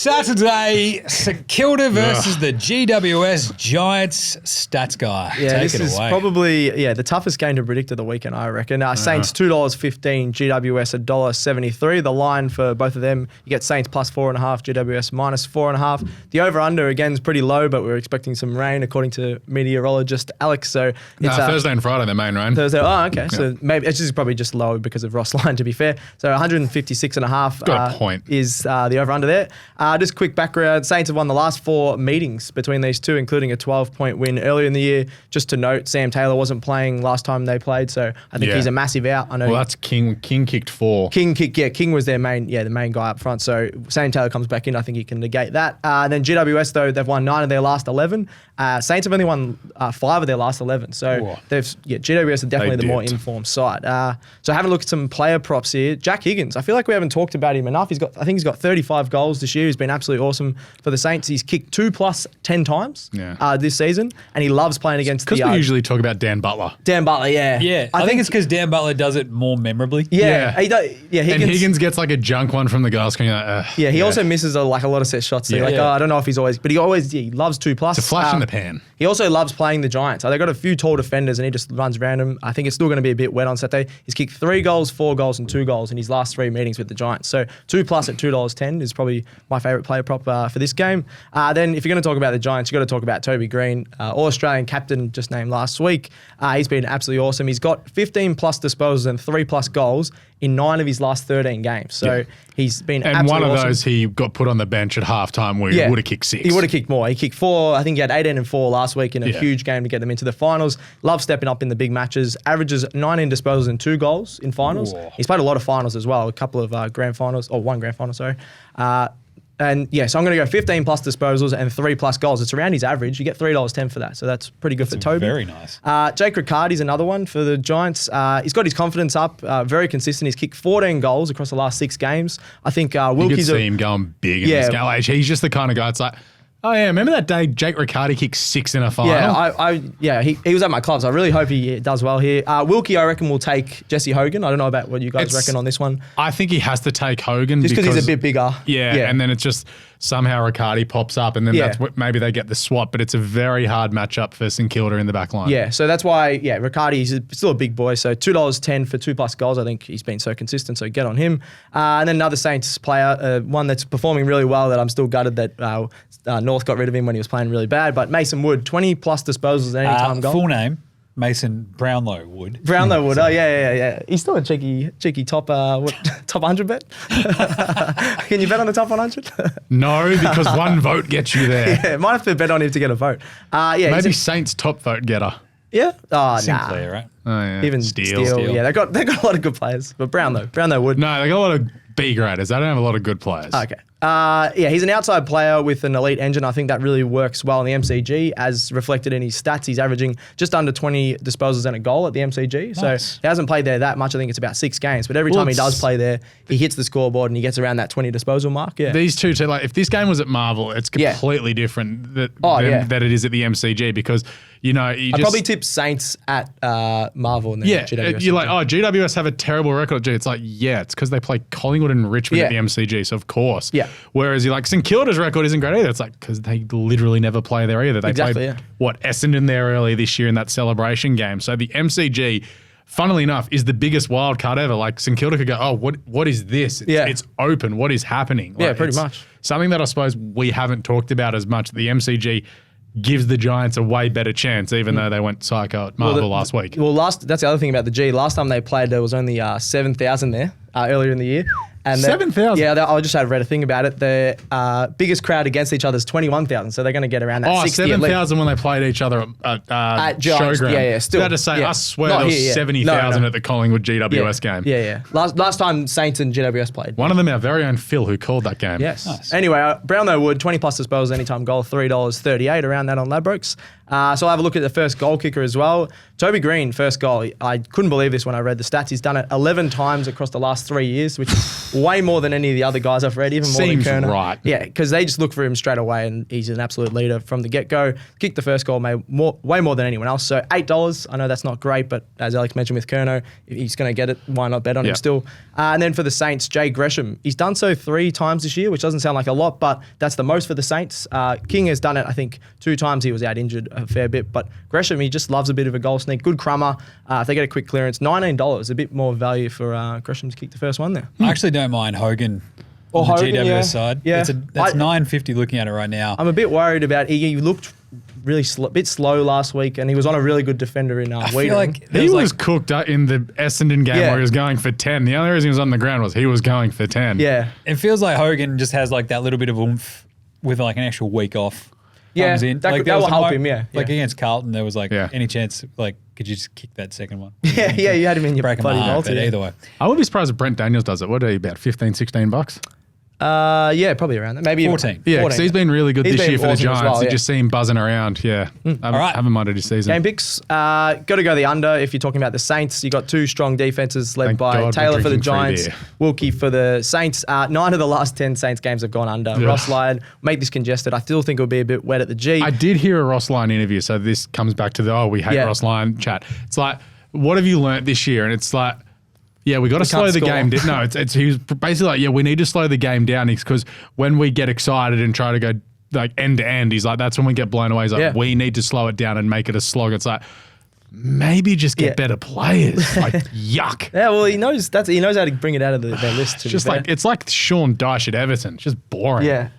Saturday, St Kilda versus the GWS Giants. Stats guy. Yeah, Take this it is away. probably the toughest game to predict of the weekend, I reckon. Saints $2.15, GWS $1.73. The line for both of them, you get Saints plus 4.5, GWS minus 4.5. The over/under again is pretty low, but we're expecting some rain according to meteorologist Alex. So it's Thursday and Friday, the main rain. Thursday. Oh, okay. So maybe it's just probably just low because of Ross line, to be fair. So 156.5 Got a point. is the over/under there. Just quick background: Saints have won the last 4 meetings between these two, including a 12-point win earlier in the year. Just to note, Sam Taylor wasn't playing last time they played, so I think he's a massive out. I know. Well, that's King. King kicked 4. King was their main, the main guy up front. So Sam Taylor comes back in. I think he can negate that. Then GWS though, they've won 9 of their last 11. Saints have only won 5 of their last 11. So GWS are definitely the more informed side. So having a look at some player props here. Jack Higgins. I feel like we haven't talked about him enough. I think he's got 35 goals this year. He's been absolutely awesome for the Saints. He's kicked 2+ 10 times this season, and he loves playing against because we usually talk about Dan Butler. Dan Butler, yeah. I think it's because Dan Butler does it more memorably. Higgins, and Higgins gets like a junk one from the goal screen. He also misses a lot of set shots. So I don't know if he's always, but he loves 2+. It's a flash in the pan. He also loves playing the Giants. They've got a few tall defenders, and he just runs around them. I think it's still going to be a bit wet on Saturday. He's kicked 3 goals, 4 goals, and 2 goals in his last 3 meetings with the Giants. So 2+ at $2.10 is probably my favourite player prop for this game. Then if you're going to talk about the Giants, you've got to talk about Toby Greene, All-Australian captain just named last week. He's been absolutely awesome. He's got 15+ disposals and 3+ goals in 9 of his last 13 games. So he's been absolutely awesome. And one of those, he got put on the bench at halftime where he would have kicked 6. He would have kicked more. He kicked 4. I think he had 18 and 4 last week in a huge game to get them into the finals. Loves stepping up in the big matches. Averages 19 disposals and 2 goals in finals. Whoa. He's played a lot of finals as well. A couple of grand finals, or 1 grand final, sorry. So I'm going to go 15+ disposals and 3+ goals. It's around his average. You get $3.10 for that. So that's pretty good for Toby. Very nice. Jake Riccardi's another one for the Giants. He's got his confidence up, very consistent. He's kicked 14 goals across the last 6 games. I think Wilkie's... You could see him going big in this game. He's just the kind of guy, it's like... Oh, yeah, remember that day Jake Riccardi kicked 6 in a final? Yeah, he was at my club, so I really hope he does well here. Wilkie, I reckon, will take Jesse Hogan. I don't know about what you guys reckon on this one. I think he has to take Hogan just because he's a bit bigger. Yeah, and then it's just somehow Riccardi pops up, and then that's what, maybe they get the swap, but it's a very hard matchup for St Kilda in the back line. Yeah, so that's why, Riccardi is still a big boy, so $2.10 for 2+ goals. I think he's been so consistent, so get on him. And then another Saints player, one that's performing really well that I'm still gutted that North got rid of him when he was playing really bad, but Mason Wood, 20+ disposals at any time goal. Full name, Mason Brownlow Wood. Brownlow Wood, He's still a cheeky top 100 bet. Can you bet on the top 100? No, because 1 vote gets you there. Might have to bet on him to get a vote. Maybe Saints top vote getter. Yeah? Oh, Sinclair, right? Oh, yeah. Even Steele. Yeah, they've got a lot of good players. But Brownlow Wood. No, they got a lot of B graders. They don't have a lot of good players. Okay. He's an outside player with an elite engine. I think that really works well in the MCG, as reflected in his stats. He's averaging just under 20 disposals and a goal at the MCG. Nice. So he hasn't played there that much. I think it's about 6 games. But every time he does play there, he hits the scoreboard and he gets around that 20 disposal mark. Yeah. These two, like if this game was at Marvel, it's completely different than it is at the MCG because, I'd probably tip Saints at Marvel and then GWS. You're like, GWS have a terrible record. It's like, it's because they play Collingwood and Richmond at the MCG, so of course. Yeah. Whereas you're like, St Kilda's record isn't great either. It's like, because they literally never play there either. They played, Essendon there earlier this year in that celebration game. So the MCG, funnily enough, is the biggest wild card ever. Like St Kilda could go, what is this? It's open. What is happening? Like, pretty much. Something that I suppose we haven't talked about as much. The MCG gives the Giants a way better chance, even though they went psycho at Marvel last week. Well, that's the other thing about the G. Last time they played, there was only 7,000 there earlier in the year. And 7,000? Yeah, I just had read a thing about it. The biggest crowd against each other is 21,000, so they're going to get around that 60 7,000 when they played each other at Giants, Showground. Yeah, still. I had to say, I swear there was 70,000 at the Collingwood GWS game. Yeah. Last time Saints and GWS played. One of them, our very own Phil, who called that game. Yes. Nice. Anyway, Brownlow Wood, 20+ disposals, anytime goal, $3.38, around that on Ladbrokes. So I'll have a look at the first goal kicker as well. Toby Greene, first goal. I couldn't believe this when I read the stats. He's done it 11 times across the last 3 years, which is way more than any of the other guys I've read, even more Seems than Kerner. right. Yeah, because they just look for him straight away, and he's an absolute leader from the get-go. Kicked the first goal way more than anyone else. So $8. I know that's not great, but as Alex mentioned with Kerno, if he's going to get it, why not bet on him still? And then for the Saints, Jay Gresham. He's done so 3 times this year, which doesn't sound like a lot, but that's the most for the Saints. King has done it, I think, 2 times. He was out injured a fair bit, but Gresham, he just loves a bit of a goal sneak. Good crummer. If they get a quick clearance, $19, a bit more value for Gresham to kick the first one there. I actually don't mind Hogan on the GWS side. Yeah. That's $9.50 looking at it right now. I'm a bit worried about he looked really bit slow last week, and he was on a really good defender in I feel like he was cooked up in the Essendon game where he was going for 10. The only reason he was on the ground was he was going for 10. Yeah. It feels like Hogan just has like that little bit of oomph with like an actual week off. Yeah, comes in. that will help him, yeah. Like against Carlton, there was like any chance, like, could you just kick that second one? Yeah, you had him in your break bloody goal. Either way. I would be surprised if Brent Daniels does it. What are you, about $15-16? Yeah, probably around that. Maybe 14. Yeah, because he's been really good this year for the awesome Giants. well, You just see him buzzing around. Yeah. I haven't minded his season. Game picks. Got to go the under if you're talking about the Saints. You got 2 strong defenses led Thank by God Taylor for the we're drinking Giants, free Wilkie for the Saints. 9 of the last 10 Saints games have gone under. Ross Lyon, make this congested. I still think it'll be a bit wet at the G. I did hear a Ross Lyon interview, so this comes back to the, we hate Ross Lyon chat. It's like, what have you learnt this year? And it's like, yeah, we got to slow the game down. No, he was basically like, we need to slow the game down because when we get excited and try to go like end to end, he's like, that's when we get blown away. He's like, we need to slow it down and make it a slog. It's like, maybe just get better players. Like, yuck. Yeah, well, he knows how to bring it out of their list. It's like Sean Dyche at Everton. It's just boring. Yeah.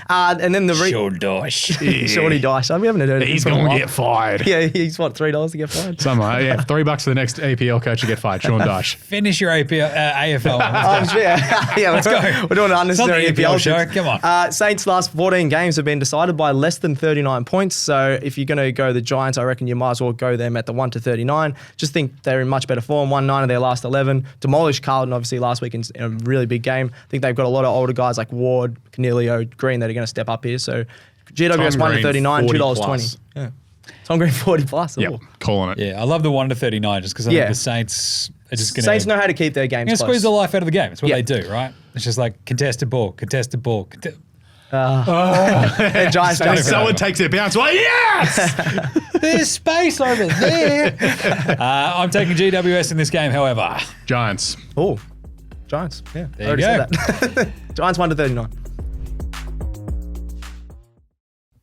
And then the Sean Dyche. Shawnee Dyche. We haven't heard of him. He's going to get fired. Yeah, he's what, $3 to get fired? Somehow, yeah, $3 for the next APL coach to get fired. Sean Dyche. Finish your AFL. Yeah, let's go. We're doing an unnecessary APL show. Come on. Saints' last 14 games have been decided by less than 39 points. So if you're going to go the Giants, I reckon you might as well go them at the 1-39. Just think they're in much better form. 1-9 of their last 11. Demolished Carlton, obviously, last week in a really big game. I think they've got a lot of older guys like Ward, Cornelio, Green that are going to step up here. So GWS 1-39, $2.20. Yeah. Tom Green 40 plus. Yeah, calling it. Yeah, I love the 1-39 just because I think the Saints are just going to... Saints know how to keep their games close. Squeeze the life out of the game. It's what they do, right? It's just like contested ball. And Giants and someone takes it bounce. Well, yes! There's space over there. I'm taking GWS in this game, however. Giants. Oh, Giants. Yeah, there you go. Said that. Giants 1-39.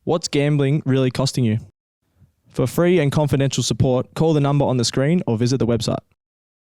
What's gambling really costing you? For free and confidential support, call the number on the screen or visit the website.